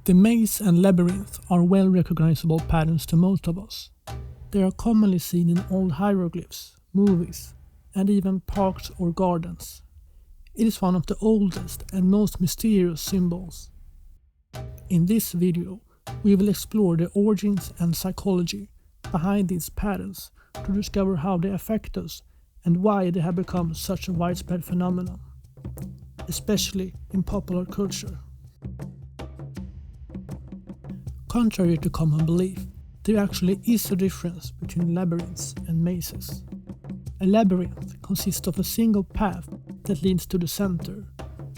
The maze and labyrinth are well recognizable patterns to most of us. They are commonly seen in old hieroglyphs, movies, and even parks or gardens. It is one of the oldest and most mysterious symbols. In this video, we will explore the origins and psychology behind these patterns to discover how they affect us and why they have become such a widespread phenomenon, especially in popular culture. Contrary to common belief, there actually is a difference between labyrinths and mazes. A labyrinth consists of a single path that leads to the center,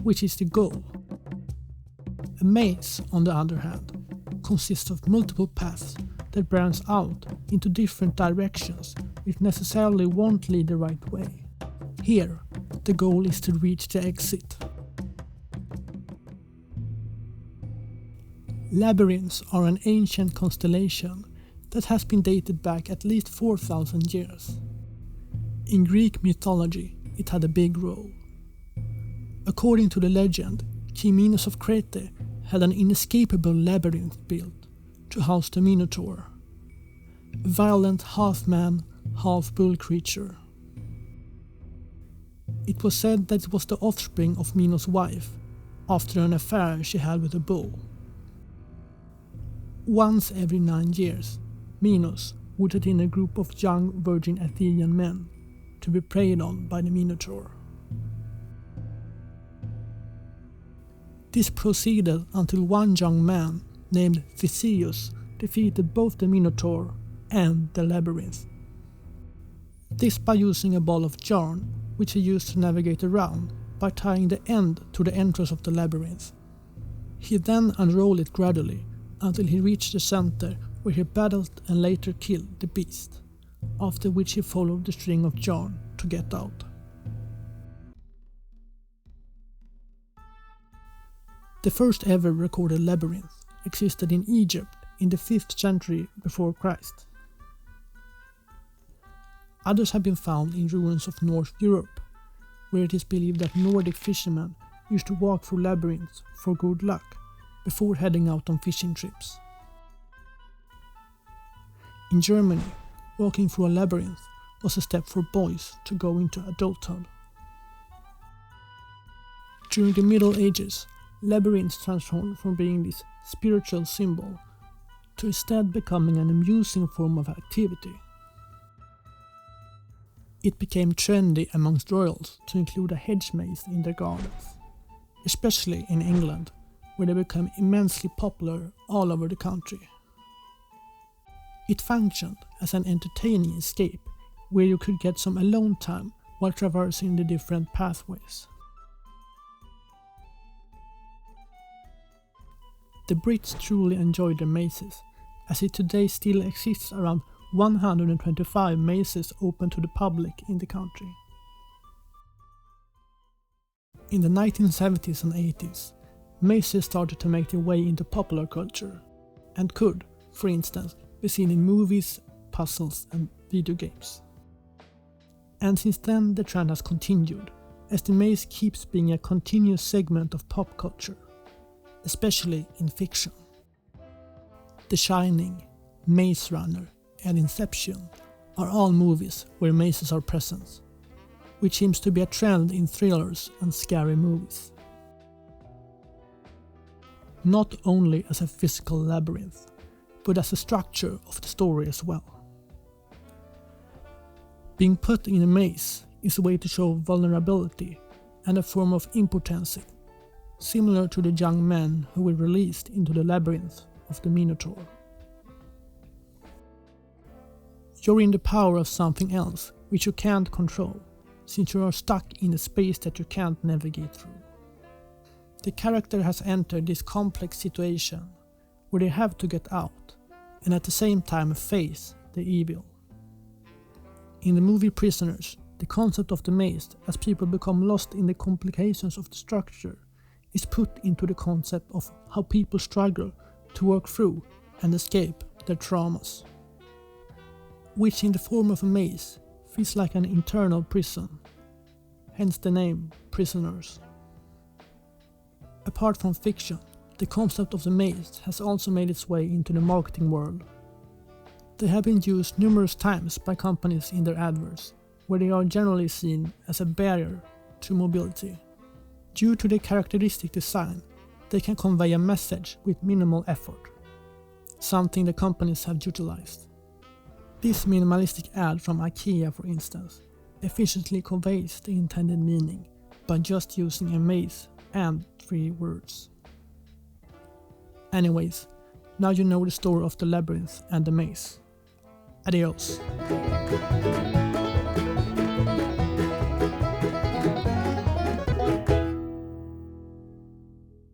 which is the goal. A maze, on the other hand, consists of multiple paths that branch out into different directions which necessarily won't lead the right way. Here, the goal is to reach the exit. Labyrinths are an ancient constellation that has been dated back at least 4,000 years. In Greek mythology, it had a big role. According to the legend, King Minos of Crete had an inescapable labyrinth built to house the Minotaur, a violent half-man, half-bull creature. It was said that it was the offspring of Minos' wife, after an affair she had with a bull. Once every 9 years, Minos would let in a group of young virgin Athenian men to be preyed on by the Minotaur. This proceeded until one young man named Theseus defeated both the Minotaur and the labyrinth. This by using a ball of yarn which he used to navigate around by tying the end to the entrance of the labyrinth. He then unrolled it gradually until he reached the center where he battled and later killed the beast, after which he followed the string of yarn to get out. The first ever recorded labyrinth existed in Egypt in the 5th century before Christ. Others have been found in ruins of North Europe, where it is believed that Nordic fishermen used to walk through labyrinths for good luck before heading out on fishing trips. In Germany, walking through a labyrinth was a step for boys to go into adulthood. During the Middle Ages, labyrinths transformed from being this spiritual symbol to instead becoming an amusing form of activity. It became trendy amongst royals to include a hedge maze in their gardens, especially in England, where they became immensely popular all over the country. It functioned as an entertaining escape where you could get some alone time while traversing the different pathways. The Brits truly enjoyed their mazes, as it today still exists around 125 mazes open to the public in the country. In the 1970s and 80s, mazes started to make their way into popular culture, and could, for instance, be seen in movies, puzzles and video games. And since then the trend has continued, as the maze keeps being a continuous segment of pop culture, especially in fiction. The Shining, Maze Runner and Inception are all movies where mazes are present, which seems to be a trend in thrillers and scary movies. Not only as a physical labyrinth, but as a structure of the story as well. Being put in a maze is a way to show vulnerability and a form of impotency, similar to the young men who were released into the labyrinth of the Minotaur. You're in the power of something else which you can't control, since you are stuck in a space that you can't navigate through. The character has entered this complex situation where they have to get out and at the same time face the evil. In the movie Prisoners, the concept of the maze, as people become lost in the complications of the structure, is put into the concept of how people struggle to work through and escape their traumas, which in the form of a maze feels like an internal prison, hence the name Prisoners. Apart from fiction, The concept of the maze has also made its way into the marketing world. They have been used numerous times by companies in their adverts, where they are generally seen as a barrier to mobility. Due to their characteristic design, they can convey a message with minimal effort, something the companies have utilized. This minimalistic ad from IKEA, for instance, efficiently conveys the intended meaning by just using a maze and 3 words. Anyways, now you know the story of the labyrinth and the maze. Adios.